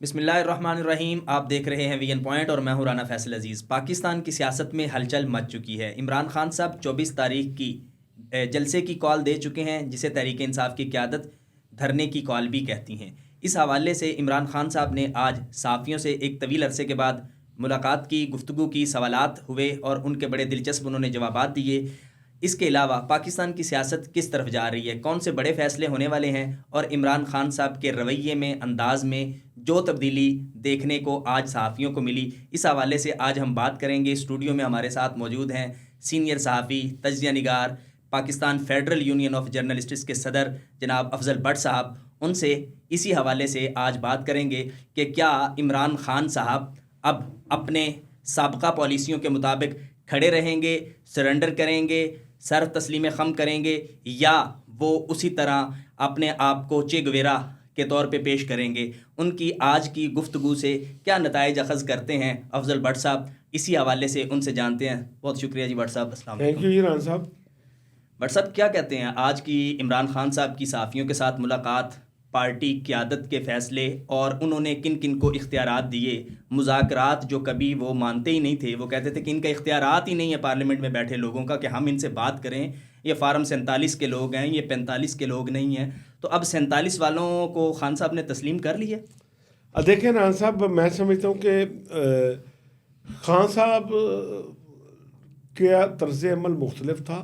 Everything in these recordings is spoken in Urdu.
بسم اللہ الرحمن الرحیم. آپ دیکھ رہے ہیں وی این پوائنٹ اور میں ہوں رانا فیصل عزیز. پاکستان کی سیاست میں ہلچل مچ چکی ہے. عمران خان صاحب 24 تاریخ کی جلسے کی کال دے چکے ہیں جسے تحریک انصاف کی قیادت دھرنے کی کال بھی کہتی ہیں. اس حوالے سے عمران خان صاحب نے آج صحافیوں سے ایک طویل عرصے کے بعد ملاقات کی، گفتگو کی، سوالات ہوئے اور ان کے بڑے دلچسپ انہوں نے جوابات دیے. اس کے علاوہ پاکستان کی سیاست کس طرف جا رہی ہے، کون سے بڑے فیصلے ہونے والے ہیں اور عمران خان صاحب کے رویے میں، انداز میں جو تبدیلی دیکھنے کو آج صحافیوں کو ملی، اس حوالے سے آج ہم بات کریں گے. اسٹوڈیو میں ہمارے ساتھ موجود ہیں سینئر صحافی، تجزیہ نگار، Pakistan federal union of journalists کے صدر جناب افضل بٹ صاحب. ان سے اسی حوالے سے آج بات کریں گے کہ کیا عمران خان صاحب اب اپنے سابقہ پالیسیوں کے مطابق کھڑے رہیں گے، سرنڈر کریں گے، سر تسلیم خم کریں گے، یا وہ اسی طرح اپنے آپ کو چے گویرا کے طور پہ پیش کریں گے. ان کی آج کی گفتگو سے کیا نتائج اخذ کرتے ہیں افضل بٹ صاحب، اسی حوالے سے ان سے جانتے ہیں. بہت شکریہ جی بٹ صاحب. السلام علیکم. تھینک یو جی ران صاحب. بٹ صاحب کیا کہتے ہیں آج کی عمران خان صاحب کی صحافیوں کے ساتھ ملاقات، پارٹی قیادت کے فیصلے اور انہوں نے کن کن کو اختیارات دیے، مذاکرات جو کبھی وہ مانتے ہی نہیں تھے، وہ کہتے تھے کہ ان کا اختیارات ہی نہیں ہے پارلیمنٹ میں بیٹھے لوگوں کا کہ ہم ان سے بات کریں، یہ فارم 47 کے لوگ ہیں، یہ 45 کے لوگ نہیں ہیں. تو اب 47 والوں کو خان صاحب نے تسلیم کر لی ہے. دیکھیں ران صاحب، میں سمجھتا ہوں کہ خان صاحب کا طرز عمل مختلف تھا،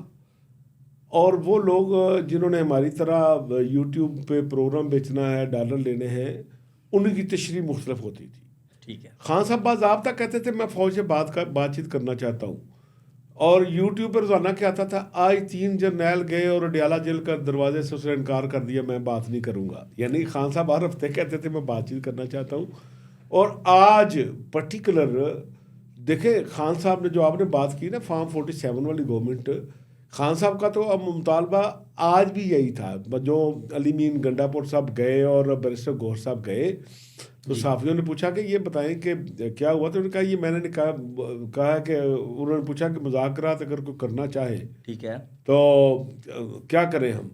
اور وہ لوگ جنہوں نے ہماری طرح یوٹیوب پہ پروگرام بیچنا ہے، ڈالر لینے ہیں، ان کی تشریح مختلف ہوتی تھی. ٹھیک ہے. خان صاحب باضابطہ کہتے تھے میں فوج سے بات چیت کرنا چاہتا ہوں، اور یوٹیوب پر روزانہ کیا آتا تھا آج 3 جرنیل گئے اور اڈیالہ جیل کا دروازے سے اس نے انکار کر دیا، میں بات نہیں کروں گا. یعنی خان صاحب ہر ہفتے کہتے تھے میں بات چیت کرنا چاہتا ہوں. اور آج پرٹیکولر دیکھیں خان صاحب نے جو آپ نے بات کی نا فارم 47 والی گورنمنٹ، خان صاحب کا تو اب مطالبہ آج بھی یہی تھا. جو علی مین گنڈا پور صاحب گئے اور بیرسٹر گور صاحب گئے تو صحافیوں نے پوچھا کہ یہ بتائیں کہ کیا ہوا. تو انہوں نے کہا یہ میں نے کہا کہ انہوں نے پوچھا کہ مذاکرات اگر کوئی کرنا چاہے ٹھیک ہے تو کیا کریں ہم.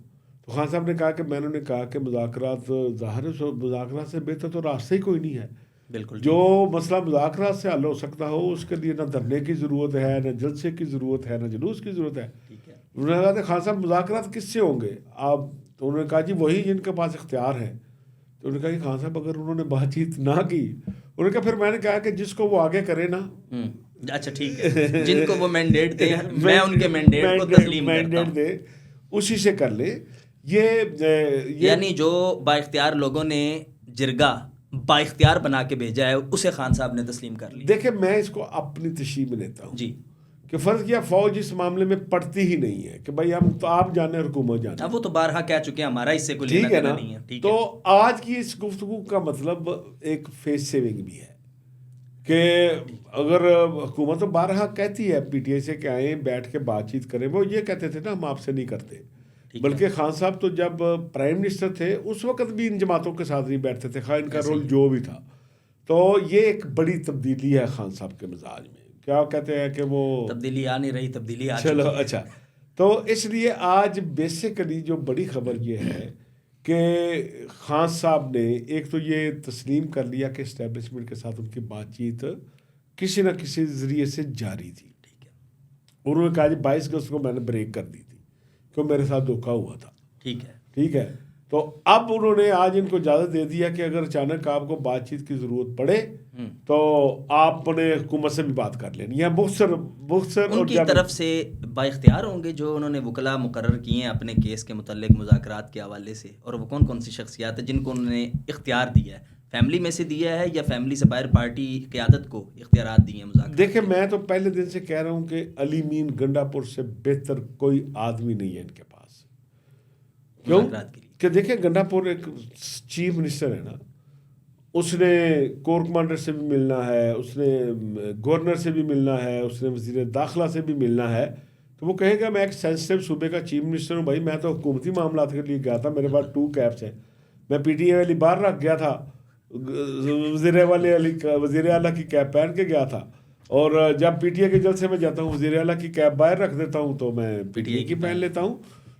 تو خان صاحب نے کہا کہ میں نے کہا کہ مذاکرات ظاہر ہے، مذاکرات سے بہتر تو راستہ ہی کوئی نہیں ہے. بالکل. جو مسئلہ مذاکرات سے حل ہو سکتا ہو اس کے لیے نہ دھرنے کی ضرورت ہے، نہ جلسے کی ضرورت ہے، نہ جلوس کی ضرورت ہے. ٹھیک ہے. انہوں نے کہا کہ خان صاحب مذاکرات کس سے ہوں گے آپ؟ تو انہوں نے کہا جی وہی جن کے پاس اختیار ہے. تو انہوں نے کہا کہ خان صاحب اگر انہوں نے بات چیت نہ کی، انہوں نے کہا پھر میں نے کہا کہ جس کو وہ آگے کرے نا. اچھا ٹھیک ہے، جن کو وہ مینڈیٹ دیں میں ان کے مینڈیٹ کو تسلیم کرتا ہوں، دے اسی سے کر لے. یعنی جو با اختیار لوگوں نے جرگہ با اختیار بنا کے بھیجا ہے اسے خان صاحب نے تسلیم کر لیا. دیکھیں میں اس کو اپنی تشریح میں لیتا ہوں جی کہ فرض کیا فوج اس معاملے میں پڑتی ہی نہیں ہے کہ بھائی ہم تو آپ جانے حکومت جانے. اب وہ تو بارہا کہہ چکے ہیں ہمارا اس سے کوئی لینا دینا نہیں ہے. ٹھیک ہے. تو آج کی اس گفتگو کا مطلب ایک فیس سیونگ بھی ہے کہ اگر حکومت تو بارہا کہتی ہے پی ٹی آئی سے کہ آئیں بیٹھ کے بات چیت کریں، وہ یہ کہتے تھے نا ہم آپ سے نہیں کرتے. بلکہ خان صاحب تو جب پرائم منسٹر تھے اس وقت بھی ان جماعتوں کے ساتھ نہیں بیٹھتے تھے، خواہ ان کا رول جو بھی تھا. تو یہ ایک بڑی تبدیلی ہے خان صاحب کے مزاج میں. کیا کہتے ہیں کہ وہ تبدیلی آ نہیں رہی، تبدیلی آ چلو چکی ہے. اچھا. تو اس لیے آج بیسیکلی جو بڑی خبر یہ ہے کہ خان صاحب نے ایک تو یہ تسلیم کر لیا کہ اسٹیبلشمنٹ کے ساتھ ان کی بات چیت کسی نہ کسی ذریعے سے جاری تھی. ٹھیک ہے. انہوں نے کہا جی 22 اگست کو میں نے بریک کر دی تھی کہ میرے ساتھ دھوکا ہوا تھا. ٹھیک ہے. ٹھیک ہے. تو اب انہوں نے آج ان کو اجازت دے دیا کہ اگر اچانک آپ کو بات چیت کی ضرورت پڑے تو آپ نے حکومت سے بھی بات کر لینی ہے. مختصر ان کی طرف سے با اختیار ہوں گے جو انہوں نے وکلاء مقرر کیے ہیں اپنے کیس کے متعلق مذاکرات کے حوالے سے، اور وہ کون کون سی شخصیات ہیں جن کو انہوں نے اختیار دیا ہے؟ فیملی میں سے دیا ہے یا فیملی سے باہر پارٹی قیادت کو اختیارات دیے ہیں مذاکرات؟ دیکھیں میں تو پہلے دن سے کہہ رہا ہوں کہ علی مین گنڈا پور سے بہتر کوئی آدمی نہیں ہے ان کے پاس. کیوں کہ دیکھیں گنڈا پور ایک چیف منسٹر ہے نا، اس نے کور کمانڈر سے بھی ملنا ہے، اس نے گورنر سے بھی ملنا ہے، اس نے وزیر داخلہ سے بھی ملنا ہے. تو وہ کہے گا میں ایک سینسٹیو صوبے کا چیف منسٹر ہوں بھائی، میں تو حکومتی معاملات کے لیے گیا تھا، میرے پاس 2 کیپس ہیں. میں پی ٹی اے والی باہر رکھ گیا تھا، وزیر اعلیٰ کی کیپ پہن کے گیا تھا، اور جب پی ٹی اے کے جلسے میں جاتا ہوں وزیر اعلیٰ کی کیپ باہر رکھ دیتا ہوں تو میں پی ٹی اے کی پہن لیتا ہوں.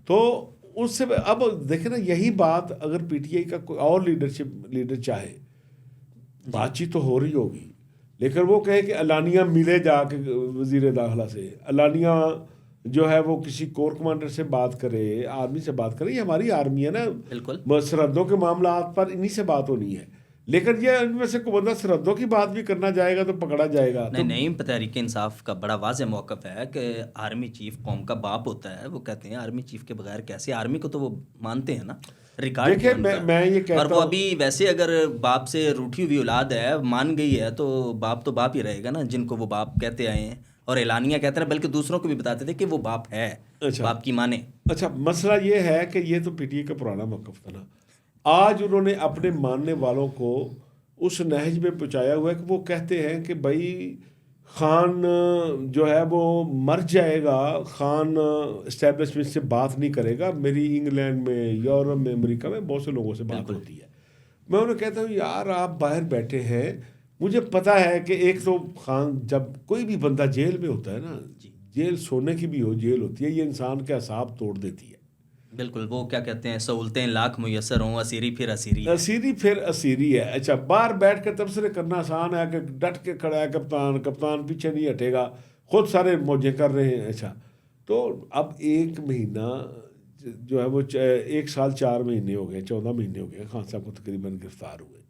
تو اس سے اب دیکھیں نا یہی بات اگر پی ٹی آئی کا کوئی اور لیڈر چاہے بات چیت تو ہو رہی ہوگی، لیکن وہ کہے کہ اعلانیہ ملے جا کے وزیر داخلہ سے، اعلانیہ جو ہے وہ کسی کور کمانڈر سے بات کرے، آرمی سے بات کرے. یہ ہماری آرمی ہے نا، بالکل سرحدوں کے معاملات پر انہی سے بات ہونی ہے. لیکن یہ ان میں سے کوئی بندہ سرحدوں کی بات بھی کرنا جائے گا تو پکڑا جائے گا. تو نہیں تحریک انصاف کا بڑا واضح موقف ہے کہ آرمی چیف قوم کا باپ ہوتا ہے. وہ کہتے ہیں آرمی چیف کے بغیر کیسے، آرمی کو تو وہ مانتے ہیں نا، ریکارڈ دیکھیں میں یہ اور کہتا وہ ہوں، ابھی ویسے اگر باپ سے روٹھی ہوئی اولاد ہے، مان گئی ہے، تو باپ ہی رہے گا نا، جن کو وہ باپ کہتے آئے ہیں اور اعلانیہ کہتے ہیں، بلکہ دوسروں کو بھی بتاتے تھے کہ وہ باپ ہے، اچھا باپ کی مانے. اچھا مسئلہ یہ ہے کہ یہ تو پی ٹی اے کا پرانا موقف تھا نا. آج انہوں نے اپنے ماننے والوں کو اس نہج میں پہنچایا ہوا ہے کہ وہ کہتے ہیں کہ بھائی خان جو ہے وہ مر جائے گا، خان اسٹیبلشمنٹ سے بات نہیں کرے گا. میری انگلینڈ میں، یورپ میں، امریکہ میں بہت سے لوگوں سے بات بالکل. ہوتی ہے. میں انہیں کہتا ہوں یار آپ باہر بیٹھے ہیں، مجھے پتا ہے کہ ایک تو خان، جب کوئی بھی بندہ جیل میں ہوتا ہے نا، جیل سونے کی بھی جیل ہوتی ہے، یہ انسان کے اعصاب توڑ دیتی ہے. بالکل. وہ کیا کہتے ہیں، سہولتیں لاکھ میسر ہوں، اسیری پھر اسیری ہے. اسیری پھر اسیری ہے. اچھا باہر بیٹھ کے تبصرے کرنا آسان ہے کہ ڈٹ کے کھڑا ہے کپتان پیچھے نہیں ہٹے گا، خود سارے موجیں کر رہے ہیں. اچھا تو اب 1 مہینہ جو ہے وہ 1 سال 4 مہینے ہو گئے، 14 مہینے ہو گئے خان صاحب کو تقریباً گرفتار ہوئے.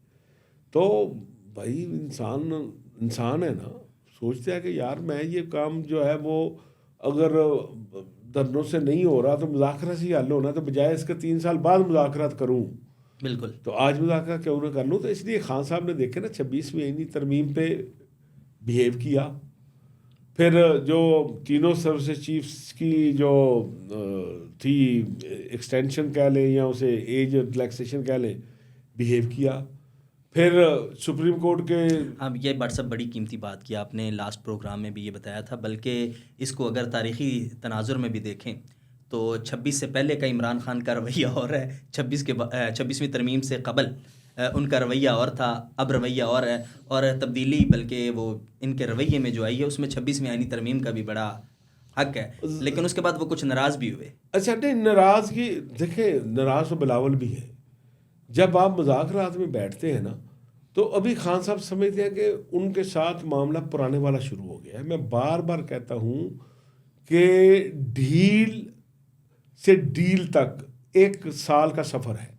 تو بھائی انسان ہے نا، سوچتے ہیں کہ یار میں یہ کام جو ہے وہ اگر دھرنوں سے نہیں ہو رہا تو مذاکرات سے ہی حل ہونا، تو بجائے اس کے 3 سال بعد مذاکرات کروں بالکل. تو آج مذاکرات کیوں نہ کر لوں. تو اس لیے خان صاحب نے دیکھے نا 26ویں آئینی ترمیم پہ بیہیو کیا. پھر جو تینوں سروسز چیفز کی جو تھی ایکسٹینشن کہہ لیں یا اسے ایج ریلیکسیشن کہہ لیں، بیہیو کیا. پھر سپریم کورٹ کے ہاں یہ بڑی قیمتی بات کی آپ نے، لاسٹ پروگرام میں بھی یہ بتایا تھا. بلکہ اس کو اگر تاریخی تناظر میں بھی دیکھیں تو 26 سے پہلے کا عمران خان کا رویہ اور ہے، 26ویں ترمیم سے قبل ان کا رویہ اور تھا، اب رویہ اور ہے. اور تبدیلی بلکہ وہ ان کے رویے میں جو آئی ہے اس میں 26ویں آئینی ترمیم کا بھی بڑا حق ہے. لیکن اس کے بعد وہ کچھ ناراض بھی ہوئے. اچھا نہیں، ناراضگی دیکھیں، ناراض تو بلاول بھی ہے. جب آپ مذاکرات میں بیٹھتے ہیں نا تو ابھی خان صاحب سمجھتے ہیں کہ ان کے ساتھ معاملہ پرانے والا شروع ہو گیا ہے. میں بار بار کہتا ہوں کہ ڈھیل سے ڈیل تک 1 سال کا سفر ہے.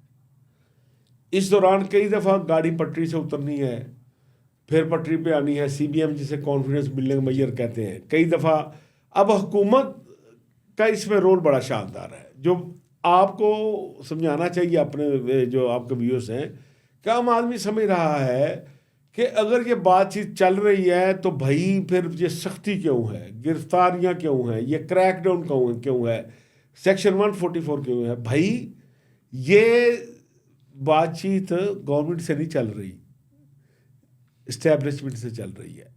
اس دوران کئی دفعہ گاڑی پٹری سے اترنی ہے، پھر پٹری پہ آنی ہے، سی بی ایم جسے کانفیڈنس بلڈنگ میئر کہتے ہیں. کئی دفعہ اب حکومت کا اس میں رول بڑا شاندار ہے، جو آپ کو سمجھانا چاہیے اپنے جو آپ کے ویوز ہیں، کہ عام آدمی سمجھ رہا ہے کہ اگر یہ بات چیت چل رہی ہے تو بھائی پھر یہ سختی کیوں ہے، گرفتاریاں کیوں ہیں، یہ کریک ڈاؤن کیوں ہے، سیکشن 144 کیوں ہے. بھائی یہ بات چیت گورنمنٹ سے نہیں چل رہی، اسٹیبلشمنٹ سے چل رہی ہے.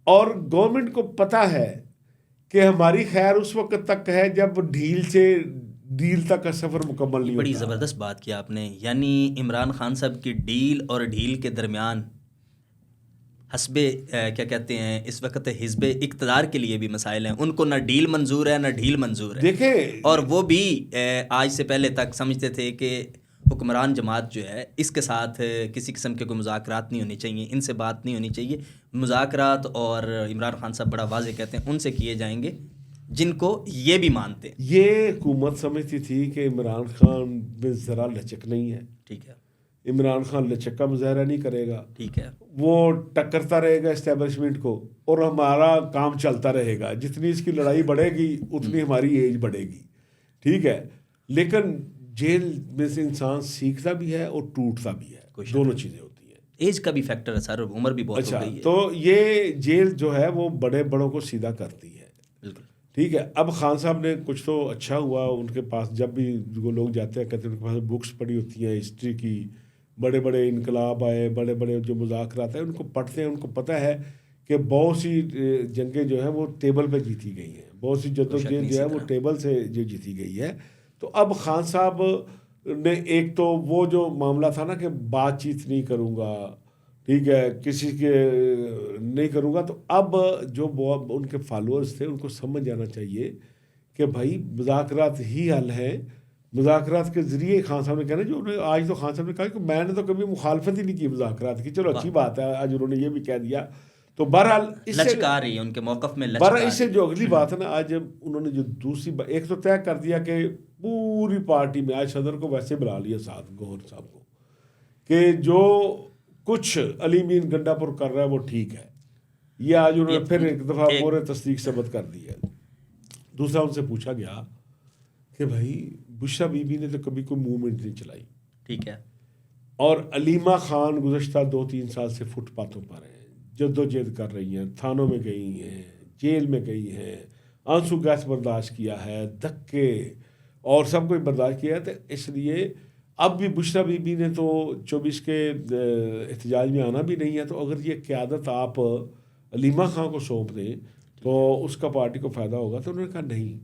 اور گورنمنٹ کو پتہ ہے کہ ہماری خیر اس وقت تک ہے جب ڈھیل سے ڈیل تک کا سفر مکمل نہیں ہوتا. بڑی زبردست بات کی آپ نے. یعنی عمران خان صاحب کی ڈیل اور ڈھیل کے درمیان حسب کیا کہتے ہیں اس وقت حزب اقتدار کے لیے بھی مسائل ہیں. ان کو نہ ڈیل منظور ہے نہ ڈھیل منظور ہے. دیکھیں اور وہ بھی آج سے پہلے تک سمجھتے تھے کہ حکمران جماعت جو ہے اس کے ساتھ کسی قسم کے کوئی مذاکرات نہیں ہونی چاہیے، ان سے بات نہیں ہونی چاہیے. مذاکرات اور عمران خان صاحب بڑا واضح کہتے ہیں ان سے کیے جائیں گے جن کو یہ بھی مانتے ہیں. یہ حکومت سمجھتی تھی کہ عمران خان میں ذرا لچک نہیں ہے. ٹھیک ہے. عمران خان لچک کا مظاہرہ نہیں کرے گا. ٹھیک ہے. وہ ٹکرتا رہے گا اسٹیبلشمنٹ کو اور ہمارا کام چلتا رہے گا. جتنی اس کی لڑائی بڑھے گی اتنی ہماری ایج بڑھے گی. ٹھیک ہے. لیکن جیل میں سے انسان سیکھتا بھی ہے اور ٹوٹتا بھی ہے، دونوں چیزیں ہوتی ہیں. ایج کا بھی فیکٹر ہے سر، عمر بھی بہت ہو گئی ہے. تو یہ جیل جو ہے وہ بڑے بڑوں کو سیدھا کرتی ہے. بالکل. ٹھیک ہے. اب خان صاحب نے کچھ تو اچھا ہوا، ان کے پاس جب بھی وہ لوگ جاتے ہیں کہتے ہیں ان کے پاس بکس پڑھی ہوتی ہیں ہسٹری کی، بڑے بڑے انقلاب آئے، بڑے بڑے جو مذاکرات ہیں ان کو پڑھتے ہیں. ان کو پتہ ہے کہ بہت سی جنگیں جو ہیں وہ ٹیبل پہ جیتی گئی ہیں، بہت سی جدوجہد جو ہے وہ ٹیبل سے جو جیتی گئی ہے. تو اب خان صاحب نے ایک تو وہ جو معاملہ تھا نا کہ بات چیت نہیں کروں گا، ٹھیک ہے، کسی کے نہیں کروں گا، تو اب جو ان کے فالوورز تھے ان کو سمجھ جانا چاہیے کہ بھائی مذاکرات ہی حل ہیں. مذاکرات کے ذریعے خان صاحب نے کہا نا جو آج تو خان صاحب نے کہا کہ میں نے تو کبھی مخالفت ہی نہیں کی مذاکرات کی، چلو اچھی بات ہے آج انہوں نے یہ بھی کہہ دیا. تو بہرحال اس سے لچک آ رہی ہے ان کے موقف میں، بہرحال اس سے جو اگلی بات ہے نا، آج انہوں نے جو دوسری ایک تو طے کر دیا کہ پوری پارٹی میں آج صدر کو ویسے بلا لیا ساتھ گوہر صاحب کو کہ جو کچھ علی امین گنڈا پور کر رہا ہے وہ ٹھیک ہے. یہ آج انہوں نے پھر ایک دفعہ پورے تصدیق ثبت کر دی ہے. دوسرا ان سے پوچھا گیا کہ بھائی بشرا بی بی نے تو کبھی کوئی موومنٹ نہیں چلائی، ٹھیک ہے، اور علیمہ خان گزشتہ 2-3 سال سے فٹ پاتھوں پر ہیں، جد و جہد کر رہی ہیں، تھانوں میں گئی ہیں، جیل میں گئی ہیں، آنسو گیس برداشت کیا ہے، دھکے اور سب کچھ برداشت کیا ہے. تو اس لیے اب بھی بشرا بی بی نے تو 24 کے احتجاج میں آنا بھی نہیں ہے. تو اگر یہ قیادت آپ علیمہ خان کو سونپ دیں تو اس کا پارٹی کو فائدہ ہوگا. تو انہوں نے کہا نہیں،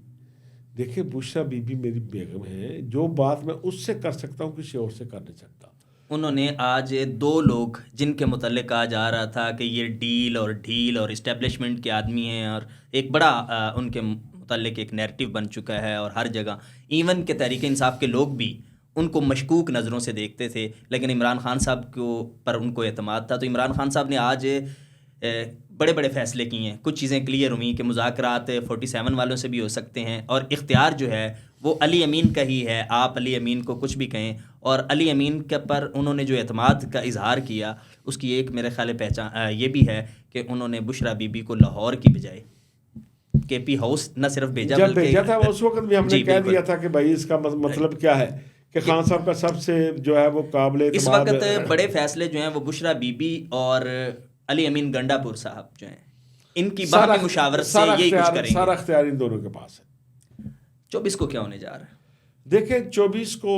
دیکھیں بشرا بی بی میری بیگم ہے، جو بات میں اس سے کر سکتا ہوں کسی اور سے کر نہیں سکتا. انہوں نے آج 2 لوگ جن کے متعلق کہا جا رہا تھا کہ یہ ڈیل اور ڈھیل اور اسٹیبلشمنٹ کے آدمی ہیں، اور ایک بڑا ان کے متعلق ایک نیریٹو بن چکا ہے، اور ہر جگہ ایون کہ تحریک انصاف کے لوگ بھی ان کو مشکوک نظروں سے دیکھتے تھے، لیکن عمران خان صاحب کو پر ان کو اعتماد تھا. تو عمران خان صاحب نے آج بڑے بڑے فیصلے کیے ہیں. کچھ چیزیں کلیئر ہوئیں کہ مذاکرات 47 والوں سے بھی ہو سکتے ہیں، اور اختیار جو ہے وہ علی امین کا ہی ہے. آپ علی امین کو کچھ بھی کہیں، اور علی امین کے پر انہوں نے جو اعتماد کا اظہار کیا اس کی ایک میرے خیال پہچان یہ بھی ہے کہ انہوں نے بشرا بی بی کو لاہور کی بجائے کے پی ہاؤس نہ صرف بھیجا جب بھیجا تھا اس وقت بھی ہم نے کہہ دیا تھا کہ بھائی اس کا مطلب کیا ہے کہ خان صاحب کا سب سے جو ہے وہ قابل اس اعتماد وقت بڑے فیصلے جو ہیں وہ بشرا بی بی اور علی امین گنڈا پور صاحب جو ہیں ان کی باہمی مشاورت سے یہی کچھ کریں گے. سارا اختیار ان دونوں کے پاس ہے. 24 کو کیا ہونے جا رہا ہے؟ دیکھیں 24 کو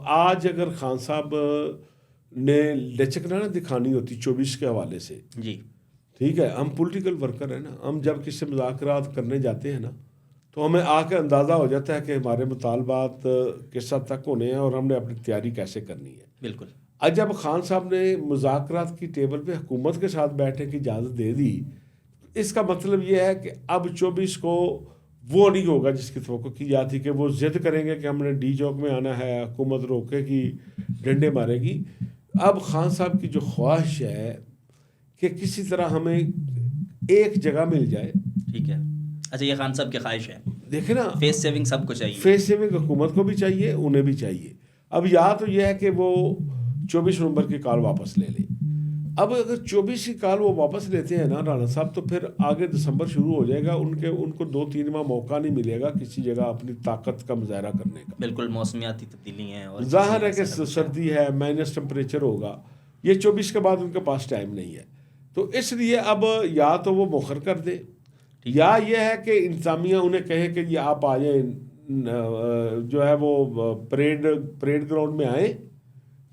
آج اگر خان صاحب نے لچک نہ دکھانی ہوتی 24 کے حوالے سے، جی ٹھیک ہے، ہم پولیٹیکل ورکر ہیں نا، ہم جب کسی سے مذاکرات کرنے جاتے ہیں نا تو ہمیں آ کے اندازہ ہو جاتا ہے کہ ہمارے مطالبات کس حد تک ہونے ہیں اور ہم نے اپنی تیاری کیسے کرنی ہے. بالکل. آج جب خان صاحب نے مذاکرات کی ٹیبل پہ حکومت کے ساتھ بیٹھنے کی اجازت دے دی، اس کا مطلب یہ ہے کہ اب 24 کو وہ نہیں ہوگا جس کی توقع کی جاتی کہ وہ ضد کریں گے کہ ہم نے ڈی چوک میں آنا ہے، حکومت روکے گی، ڈنڈے مارے گی. اب خان صاحب کی جو خواہش ہے کہ کسی طرح ہمیں ایک جگہ مل جائے. ٹھیک ہے، اچھا یہ خان صاحب کی خواہش ہے. دیکھیں نا، فیس سیونگ سب کو چاہیے، فیس سیونگ حکومت کو بھی چاہیے، انہیں بھی چاہیے. اب یا تو یہ ہے کہ وہ 24 نومبر کی کال واپس لے لیں. اب اگر 24 کی کال وہ واپس لیتے ہیں نا رانا صاحب، تو پھر آگے دسمبر شروع ہو جائے گا، ان کو 2-3 ماہ موقع نہیں ملے گا کسی جگہ اپنی طاقت کا مظاہرہ کرنے کا. بالکل موسمیاتی تبدیلی ہیں، اور ظاہر ہے کہ سردی ہے، مائنس ٹمپریچر ہوگا، یہ 24 کے بعد ان کے پاس ٹائم نہیں ہے. تو اس لیے اب یا تو وہ مؤخر کر دے، یا یہ ہے کہ انتظامیہ انہیں کہے کہ یہ آپ آ جائیں، جو ہے وہ پریڈ گراؤنڈ میں آئیں،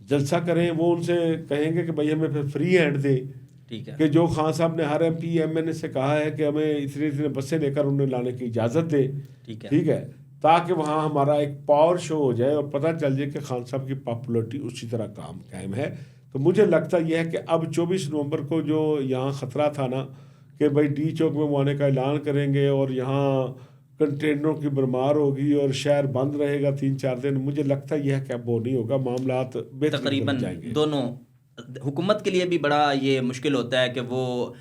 جلسہ کریں. وہ ان سے کہیں گے کہ بھائی ہمیں پھر فری ہینڈ دے، ٹھیک ہے، کہ جو خان صاحب نے ہر ایم پی ایم این اے سے کہا ہے کہ ہمیں اتنے بسیں لے کر انہیں لانے کی اجازت دے. ٹھیک ہے، تاکہ وہاں ہمارا ایک پاور شو ہو جائے اور پتہ چل جائے کہ خان صاحب کی پاپولرٹی اسی طرح قائم ہے. تو مجھے لگتا یہ ہے کہ اب 24 نومبر کو جو یہاں خطرہ تھا نا کہ بھائی ڈی چوک میں وہ آنے کا اعلان کریں گے اور یہاں کنٹینروں کی بھرمار ہوگی اور شہر بند رہے گا 3-4 دن، مجھے لگتا یہ ہے کہ اب وہ نہیں ہوگا، معاملات بہتر تقریباً جائیں گے. دونوں حکومت کے لیے بھی بڑا یہ مشکل ہوتا ہے کہ وہ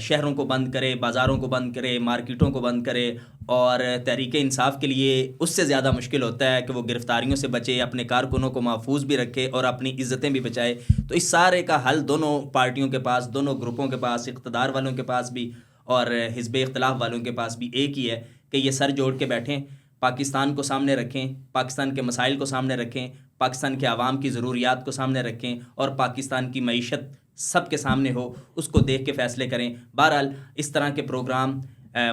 شہروں کو بند کرے، بازاروں کو بند کرے، مارکیٹوں کو بند کرے، اور تحریک انصاف کے لیے اس سے زیادہ مشکل ہوتا ہے کہ وہ گرفتاریوں سے بچے، اپنے کارکنوں کو محفوظ بھی رکھے اور اپنی عزتیں بھی بچائے. تو اس سارے کا حل دونوں پارٹیوں کے پاس، دونوں گروپوں کے پاس، اقتدار والوں کے پاس بھی اور حزب اختلاف والوں کے پاس بھی ایک ہی ہے کہ یہ سر جوڑ کے بیٹھیں، پاکستان کو سامنے رکھیں، پاکستان کے مسائل کو سامنے رکھیں، پاکستان کے عوام کی ضروریات کو سامنے رکھیں، اور پاکستان کی معیشت سب کے سامنے ہو، اس کو دیکھ کے فیصلے کریں. بہرحال اس طرح کے پروگرام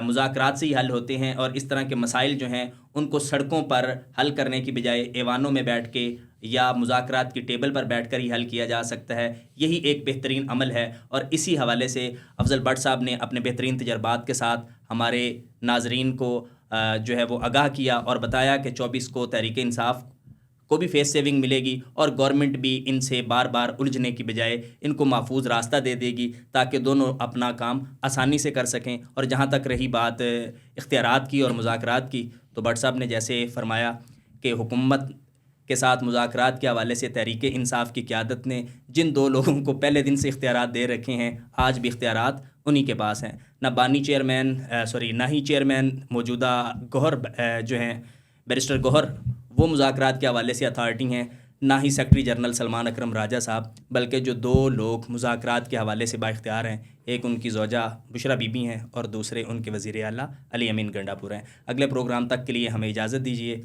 مذاکرات سے ہی حل ہوتے ہیں، اور اس طرح کے مسائل جو ہیں ان کو سڑکوں پر حل کرنے کی بجائے ایوانوں میں بیٹھ کے یا مذاکرات کی ٹیبل پر بیٹھ کر ہی حل کیا جا سکتا ہے. یہی ایک بہترین عمل ہے، اور اسی حوالے سے افضل بٹ صاحب نے اپنے بہترین تجربات کے ساتھ ہمارے ناظرین کو جو ہے وہ آگاہ کیا اور بتایا کہ 24 کو تحریک انصاف کو بھی فیس سیونگ ملے گی، اور گورنمنٹ بھی ان سے بار بار الجھنے کی بجائے ان کو محفوظ راستہ دے دے گی تاکہ دونوں اپنا کام آسانی سے کر سکیں. اور جہاں تک رہی بات اختیارات کی اور مذاکرات کی، تو بٹ صاحب نے جیسے فرمایا کہ حکومت کے ساتھ مذاکرات کے حوالے سے تحریک انصاف کی قیادت نے جن 2 لوگوں کو پہلے دن سے اختیارات دے رکھے ہیں، آج بھی اختیارات انہی کے پاس ہیں. نہ ہی چیئرمین موجودہ گوہر جو ہیں بیرسٹر گوہر، وہ مذاکرات کے حوالے سے اتھارٹی ہیں، نہ ہی سیکرٹری جنرل سلمان اکرم راجہ صاحب، بلکہ جو 2 لوگ مذاکرات کے حوالے سے با اختیار ہیں، ایک ان کی زوجہ بشرا بی بی ہیں اور دوسرے ان کے وزیر اعلیٰ علی امین گنڈا پور ہیں. اگلے پروگرام تک کے لیے ہمیں اجازت دیجیے.